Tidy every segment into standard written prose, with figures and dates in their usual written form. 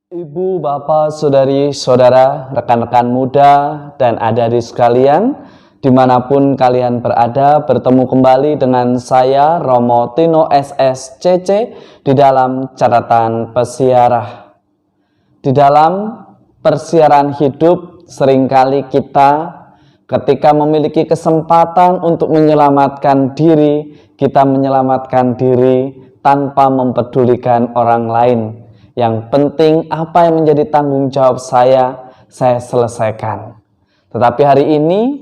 Ibu, bapak, saudari, saudara, rekan-rekan muda, dan adik-adik sekalian, dimanapun kalian berada, bertemu kembali dengan saya, Romo Tino SSCC, di dalam catatan pesiarah. Di dalam persiaran hidup, seringkali kita ketika memiliki kesempatan untuk menyelamatkan diri, kita menyelamatkan diri tanpa mempedulikan orang lain. Yang penting apa yang menjadi tanggung jawab saya selesaikan. Tetapi hari ini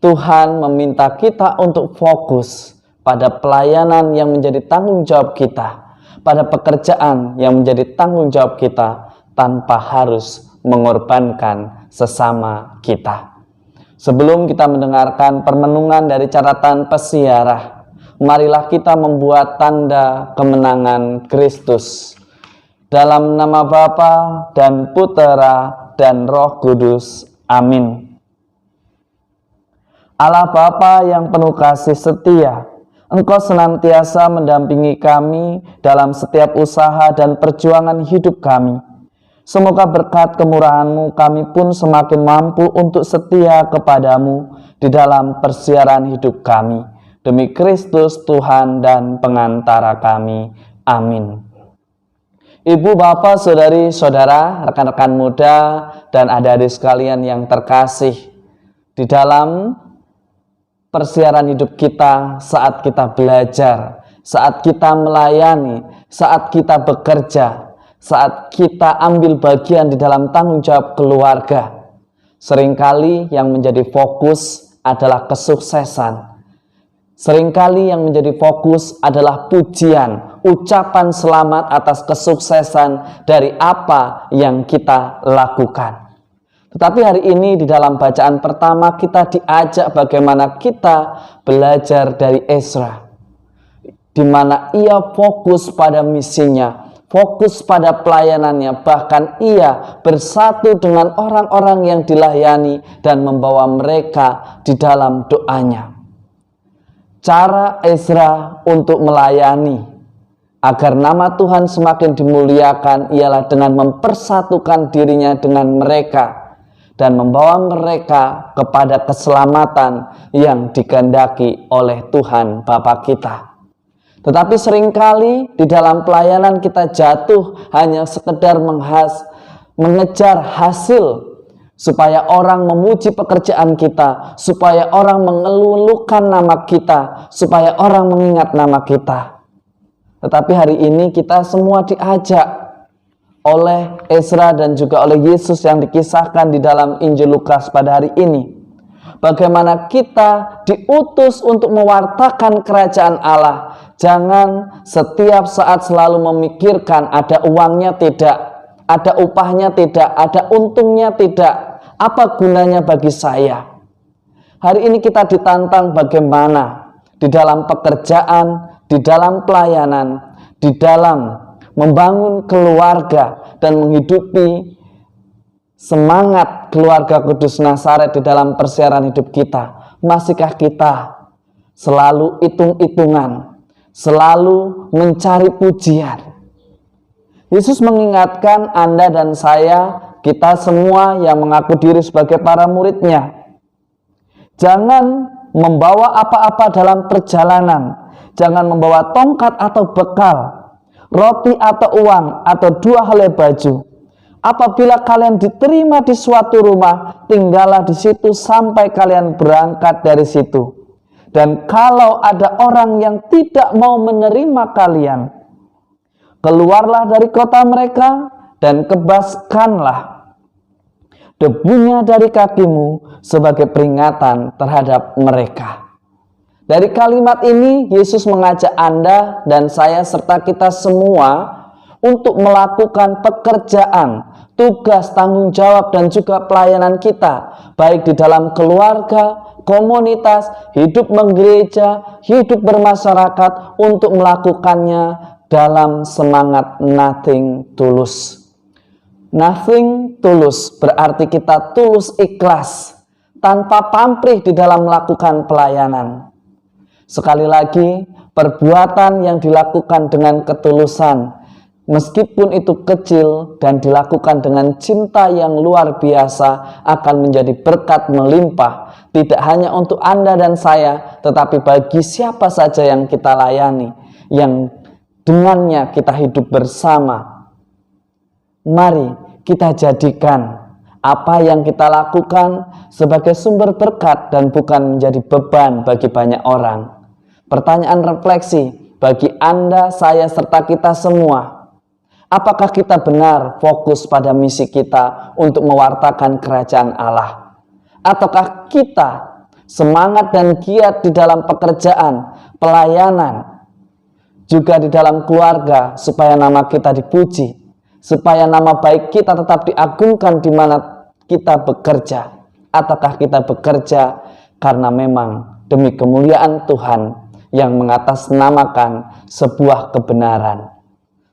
Tuhan meminta kita untuk fokus pada pelayanan yang menjadi tanggung jawab kita, pada pekerjaan yang menjadi tanggung jawab kita tanpa harus mengorbankan sesama kita. Sebelum kita mendengarkan permenungan dari catatan pesiarah, marilah kita membuat tanda kemenangan Kristus. Dalam nama Bapa dan Putera dan Roh Kudus. Amin. Allah Bapa yang penuh kasih setia, Engkau senantiasa mendampingi kami dalam setiap usaha dan perjuangan hidup kami. Semoga berkat kemurahan-Mu kami pun semakin mampu untuk setia kepadamu di dalam persiaran hidup kami. Demi Kristus Tuhan dan pengantara kami. Amin. Ibu, bapak, saudari, saudara, rekan-rekan muda, dan adik-adik sekalian yang terkasih, di dalam persiaran hidup kita saat kita belajar, saat kita melayani, saat kita bekerja, saat kita ambil bagian di dalam tanggung jawab keluarga, seringkali yang menjadi fokus adalah kesuksesan. Seringkali yang menjadi fokus adalah pujian, ucapan selamat atas kesuksesan dari apa yang kita lakukan. Tetapi hari ini di dalam bacaan pertama kita diajak bagaimana kita belajar dari Ezra, di mana ia fokus pada misinya, fokus pada pelayanannya, bahkan ia bersatu dengan orang-orang yang dilayani dan membawa mereka di dalam doanya. Cara Ezra untuk melayani agar nama Tuhan semakin dimuliakan ialah dengan mempersatukan dirinya dengan mereka dan membawa mereka kepada keselamatan yang dikehendaki oleh Tuhan Bapa kita. Tetapi seringkali di dalam pelayanan kita jatuh hanya sekedar mengejar hasil, supaya orang memuji pekerjaan kita, supaya orang mengeluhkan nama kita, supaya orang mengingat nama kita. Tetapi hari ini kita semua diajak oleh Ezra dan juga oleh Yesus yang dikisahkan di dalam Injil Lukas pada hari ini, bagaimana kita diutus untuk mewartakan kerajaan Allah. Jangan setiap saat selalu memikirkan ada uangnya tidak, ada upahnya tidak, ada untungnya tidak. Apa gunanya bagi saya? Hari ini kita ditantang bagaimana di dalam pekerjaan, di dalam pelayanan, di dalam membangun keluarga dan menghidupi semangat keluarga Kudus Nazaret di dalam persiaran hidup kita. Masihkah kita selalu hitung-hitungan, selalu mencari pujian? Yesus mengingatkan Anda dan saya, kita semua yang mengaku diri sebagai para murid-Nya, jangan membawa apa-apa dalam perjalanan. Jangan membawa tongkat atau bekal, roti atau uang, atau 2 helai baju. Apabila kalian diterima di suatu rumah, tinggallah di situ sampai kalian berangkat dari situ. Dan kalau ada orang yang tidak mau menerima kalian, keluarlah dari kota mereka dan kebaskanlah debunya dari kakimu sebagai peringatan terhadap mereka. Dari kalimat ini Yesus mengajak Anda dan saya serta kita semua untuk melakukan pekerjaan, tugas, tanggung jawab dan juga pelayanan kita, baik di dalam keluarga, komunitas, hidup menggereja, hidup bermasyarakat, untuk melakukannya dalam semangat nothing tulus. Nothing tulus berarti kita tulus ikhlas, tanpa pamrih di dalam melakukan pelayanan. Sekali lagi, perbuatan yang dilakukan dengan ketulusan meskipun itu kecil dan dilakukan dengan cinta yang luar biasa, akan menjadi berkat melimpah, tidak hanya untuk Anda dan saya, tetapi bagi siapa saja yang kita layani, yang dengannya kita hidup bersama. Mari kita jadikan apa yang kita lakukan sebagai sumber berkat dan bukan menjadi beban bagi banyak orang. Pertanyaan refleksi bagi Anda, saya, serta kita semua. Apakah kita benar fokus pada misi kita untuk mewartakan kerajaan Allah? Ataukah kita semangat dan giat di dalam pekerjaan, pelayanan, juga di dalam keluarga supaya nama kita dipuji, supaya nama baik kita tetap diagungkan di mana kita bekerja? Ataukah kita bekerja karena memang demi kemuliaan Tuhan yang mengatasnamakan sebuah kebenaran?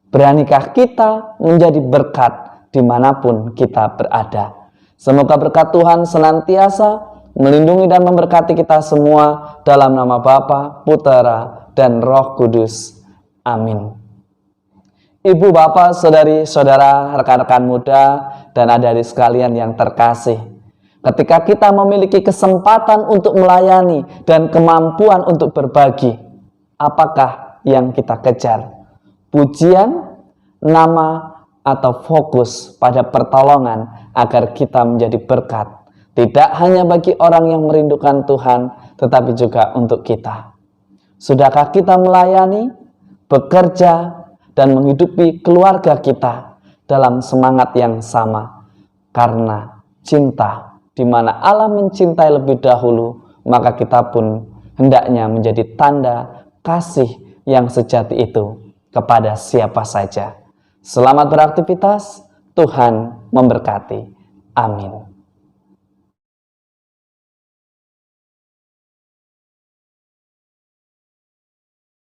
Beranikah kita menjadi berkat dimanapun kita berada? Semoga berkat Tuhan senantiasa melindungi dan memberkati kita semua dalam nama Bapa, Putera, dan Roh Kudus. Amin. Ibu, bapak, saudari, saudara, rekan-rekan muda, dan adik-adik sekalian yang terkasih, ketika kita memiliki kesempatan untuk melayani dan kemampuan untuk berbagi, apakah yang kita kejar? Pujian, nama, atau fokus pada pertolongan agar kita menjadi berkat, tidak hanya bagi orang yang merindukan Tuhan, tetapi juga untuk kita? Sudahkah kita melayani, bekerja, dan menghidupi keluarga kita dalam semangat yang sama? Karena cinta, di mana Allah mencintai lebih dahulu, maka kita pun hendaknya menjadi tanda kasih yang sejati itu kepada siapa saja. Selamat beraktivitas, Tuhan memberkati. Amin.